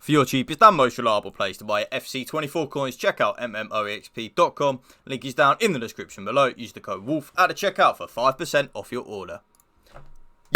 For your cheapest and most reliable place to buy FC24 coins, check out mmoexp.com. Link is down in the description below. Use the code WOLF at the checkout for 5% off your order.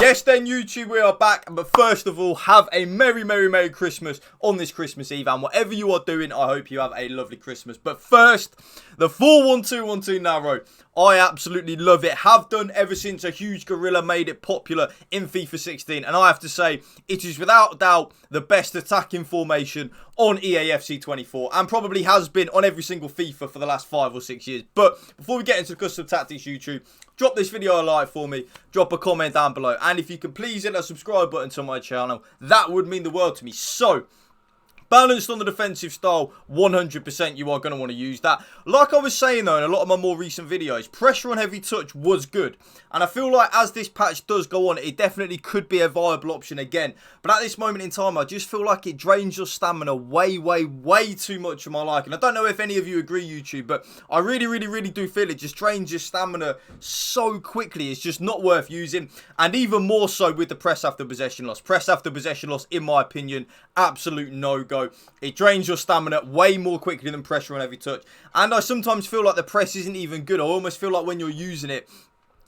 Yes then YouTube, we are back, but first of all, have a Merry Christmas on this Christmas Eve, and whatever you are doing, I hope you have a lovely Christmas. But first, the 4-1-2-1-2 narrow, I absolutely love it, have done ever since a huge gorilla made it popular in FIFA 16, and I have to say, it is without doubt the best attacking formation on EAFC 24, and probably has been on every single FIFA for the last 5 or 6 years. But before we get into custom tactics YouTube, drop this video a like for me, drop a comment down below, and if you can please hit that subscribe button to my channel, that would mean the world to me. So, balanced on the defensive style, 100% you are going to want to use that. Like I was saying though in a lot of my more recent videos, pressure on heavy touch was good. And I feel like as this patch does go on, it definitely could be a viable option again. But at this moment in time, I just feel like it drains your stamina way too much for my liking. I don't know if any of you agree YouTube, but I really do feel it just drains your stamina so quickly. It's just not worth using. And even more so with the press after possession loss. Press after possession loss, in my opinion, absolute no-go. It drains your stamina way more quickly than pressure on heavy touch. And I sometimes feel like the press isn't even good. I almost feel like when you're using it,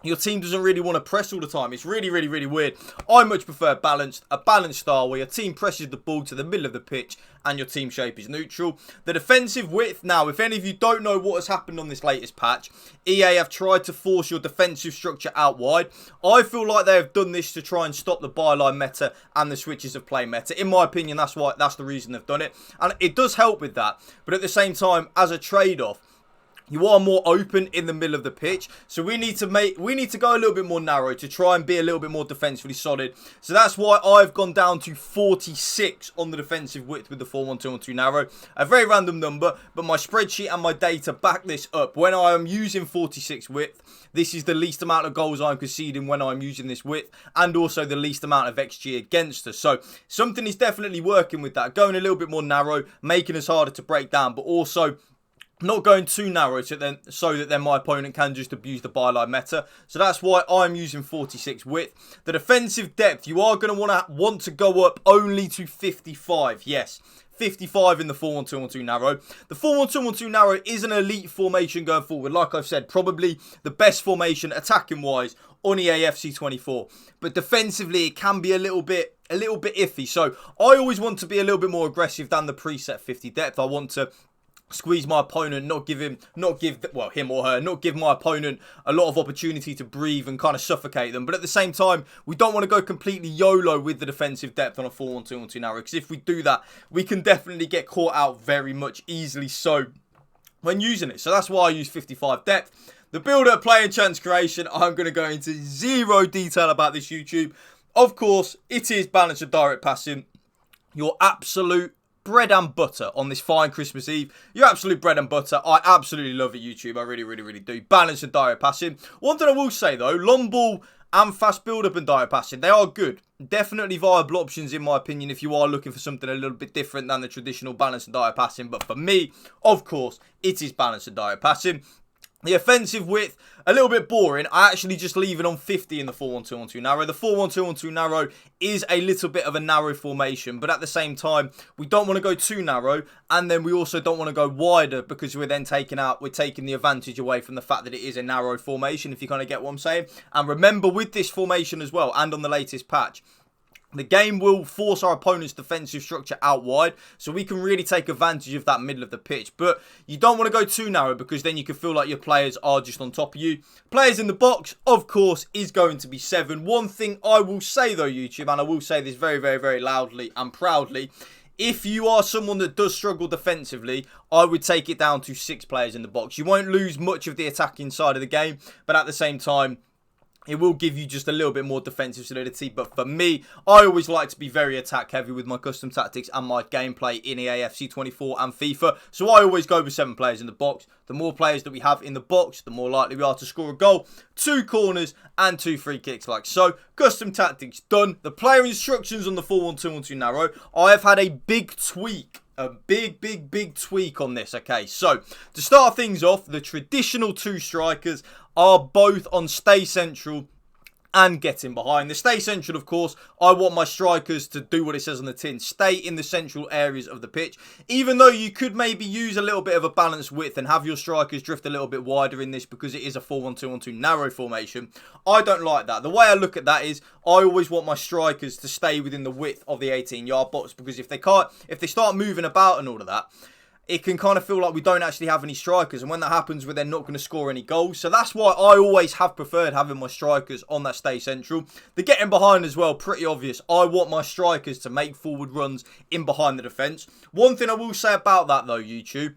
your team doesn't really want to press all the time. It's really weird. I much prefer a balanced style where your team presses the ball to the middle of the pitch and your team shape is neutral. The defensive width, now, if any of you don't know what has happened on this latest patch, EA have tried to force your defensive structure out wide. I feel like they have done this to try and stop the byline meta and the switches of play meta. In my opinion, that's the reason they've done it. And it does help with that. But at the same time, as a trade-off, you are more open in the middle of the pitch. So we need to go a little bit more narrow to try and be a little bit more defensively solid. So that's why I've gone down to 46 on the defensive width with the 4-1-2-1-2 narrow. A very random number, but my spreadsheet and my data back this up. When I am using 46 width, this is the least amount of goals I'm conceding when I'm using this width, and also the least amount of XG against us. So something is definitely working with that. Going a little bit more narrow, making us harder to break down, but also not going too narrow so that then my opponent can just abuse the byline meta. So that's why I'm using 46 width. The defensive depth, you are going to want to go up only to 55. Yes, 55 in the 4-1-2-1-2 narrow. The 4-1-2-1-2 narrow is an elite formation going forward. Like I've said, probably the best formation attacking wise on EAFC 24. But defensively, it can be a little bit iffy. So I always want to be a little bit more aggressive than the preset 50 depth. I want to squeeze my opponent, not give him or her, not give my opponent a lot of opportunity to breathe and kind of suffocate them. But at the same time, we don't want to go completely YOLO with the defensive depth on a 4-1-2-1-2 narrow, because if we do that, we can definitely get caught out very much easily so when using it. So that's why I use 55 depth. The build-up, play and chance creation, I'm going to go into zero detail about this YouTube. Of course, it is balanced and direct passing. Your absolute bread and butter on this fine Christmas Eve. Your absolute bread and butter. I absolutely love it, YouTube. I really do. Balance and direct passing. One thing I will say though, long ball and fast build up and direct passing, they are good. Definitely viable options in my opinion if you are looking for something a little bit different than the traditional balance and direct passing. But for me, of course, it is balance and direct passing. The offensive width, a little bit boring. I actually just leave it on 50 in the 4-1-2-1-2 narrow. The 4-1-2-1-2 narrow is a little bit of a narrow formation, but at the same time, we don't want to go too narrow, and then we also don't want to go wider, because we're then taking the advantage away from the fact that it is a narrow formation, if you kind of get what I'm saying. And remember, with this formation as well, and on the latest patch, the game will force our opponent's defensive structure out wide, so we can really take advantage of that middle of the pitch. But you don't want to go too narrow, because then you can feel like your players are just on top of you. Players in the box, of course, is going to be 7. One thing I will say though, YouTube, and I will say this very loudly and proudly, if you are someone that does struggle defensively, I would take it down to 6 players in the box. You won't lose much of the attacking side of the game, but at the same time, it will give you just a little bit more defensive solidity. But for me, I always like to be very attack heavy with my custom tactics and my gameplay in EAFC 24 and FIFA. So I always go with 7 players in the box. The more players that we have in the box, the more likely we are to score a goal, 2 corners and 2 free kicks like so. Custom tactics done. The player instructions on the 4-1-2-1-2 narrow. I have had a big tweak. A big tweak on this. Okay, so to start things off, the traditional 2 strikers are both on stay central and getting behind. The stay central, of course, I want my strikers to do what it says on the tin. Stay in the central areas of the pitch. Even though you could maybe use a little bit of a balanced width and have your strikers drift a little bit wider in this because it is a 4-1-2-1-2 narrow formation, I don't like that. The way I look at that is I always want my strikers to stay within the width of the 18-yard box, because if they start moving about and all of that, it can kind of feel like we don't actually have any strikers. And when that happens, we're then not going to score any goals. So that's why I always have preferred having my strikers on that stay central. The getting behind as well, pretty obvious. I want my strikers to make forward runs in behind the defence. One thing I will say about that though, YouTube,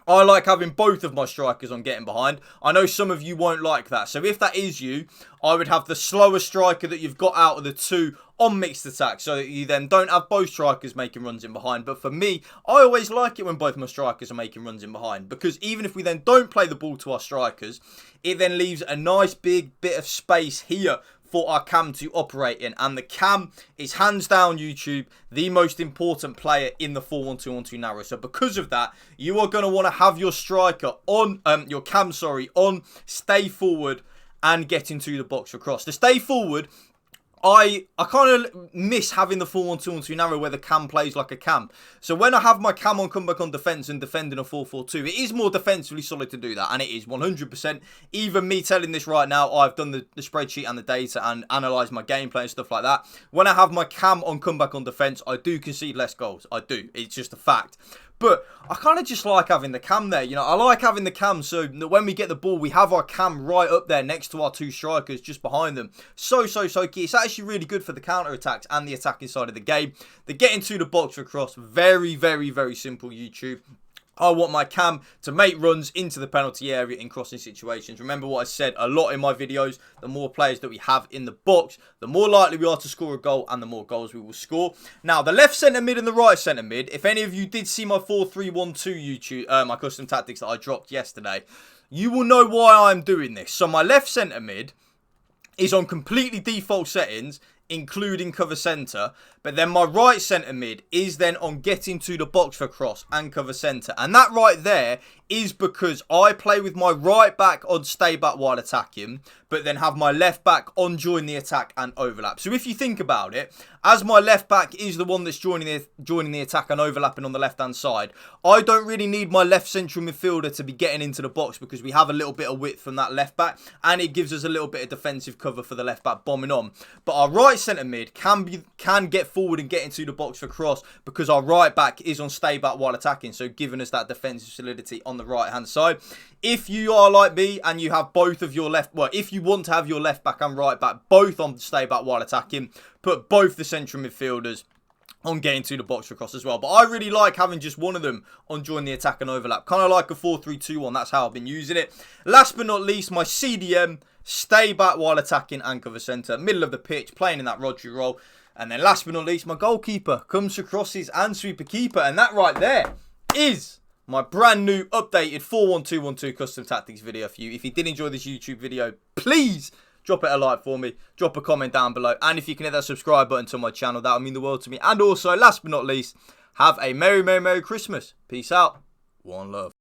I like having both of my strikers on getting behind. I know some of you won't like that. So if that is you, I would have the slower striker that you've got out of the two on mixed attack, so that you then don't have both strikers making runs in behind. But for me, I always like it when both my strikers are making runs in behind, because even if we then don't play the ball to our strikers, it then leaves a nice big bit of space here for our cam to operate in. And the cam is hands down, YouTube, the most important player in the 4-1-2-1-2 narrow. So because of that, you are going to want to have your striker on, your cam, on stay forward and get into the box for cross. The stay forward, I kind of miss having the 4-1-2-1-2 narrow where the cam plays like a cam. So when I have my cam on come back on defence and defending a 4-4-2, it is more defensively solid to do that. And it is 100%. Even me telling this right now, I've done the spreadsheet and the data and analysed my gameplay and stuff like that. When I have my cam on come back on defence, I do concede less goals. I do. It's just a fact. But I kind of just like having the cam there. You know, I like having the cam so that when we get the ball, we have our cam right up there next to our two strikers just behind them. So key. It's actually really good for the counter-attacks and the attacking side of the game. The getting to the box for cross, very simple, YouTube. I want my cam to make runs into the penalty area in crossing situations. Remember what I said a lot in my videos. The more players that we have in the box, the more likely we are to score a goal and the more goals we will score. Now, the left centre mid and the right centre mid. If any of you did see my 4-3-1-2 YouTube, my custom tactics that I dropped yesterday, you will know why I'm doing this. So my left centre mid is on completely default settings, including cover centre, but then my right centre mid is then on getting to the box for cross and cover centre. And that right there is because I play with my right back on stay back while attacking, but then have my left back on join the attack and overlap. So if you think about it, as my left back is the one that's joining the attack and overlapping on the left hand side, I don't really need my left central midfielder to be getting into the box, because we have a little bit of width from that left back and it gives us a little bit of defensive cover for the left back bombing on. But our right centre mid can get forward and get into the box for cross, because our right back is on stay back while attacking, so giving us that defensive solidity on the right hand side. If you are like me and you have both of your if you want to have your left back and right back both on stay back while attacking, put both the central midfielders on getting to the box for cross as well. But I really like having just one of them on join the attack and overlap. Kind of like a 4-3-2-1. That's how I've been using it. Last but not least, my CDM, stay back while attacking and cover centre. Middle of the pitch, playing in that Rodri role. And then last but not least, my goalkeeper comes for crosses and sweeper keeper. And that right there is my brand new updated 4-1-2-1-2 custom tactics video for you. If you did enjoy this YouTube video, please drop it a like for me. Drop a comment down below. And if you can hit that subscribe button to my channel, that would mean the world to me. And also, last but not least, have a Merry Christmas. Peace out. One love.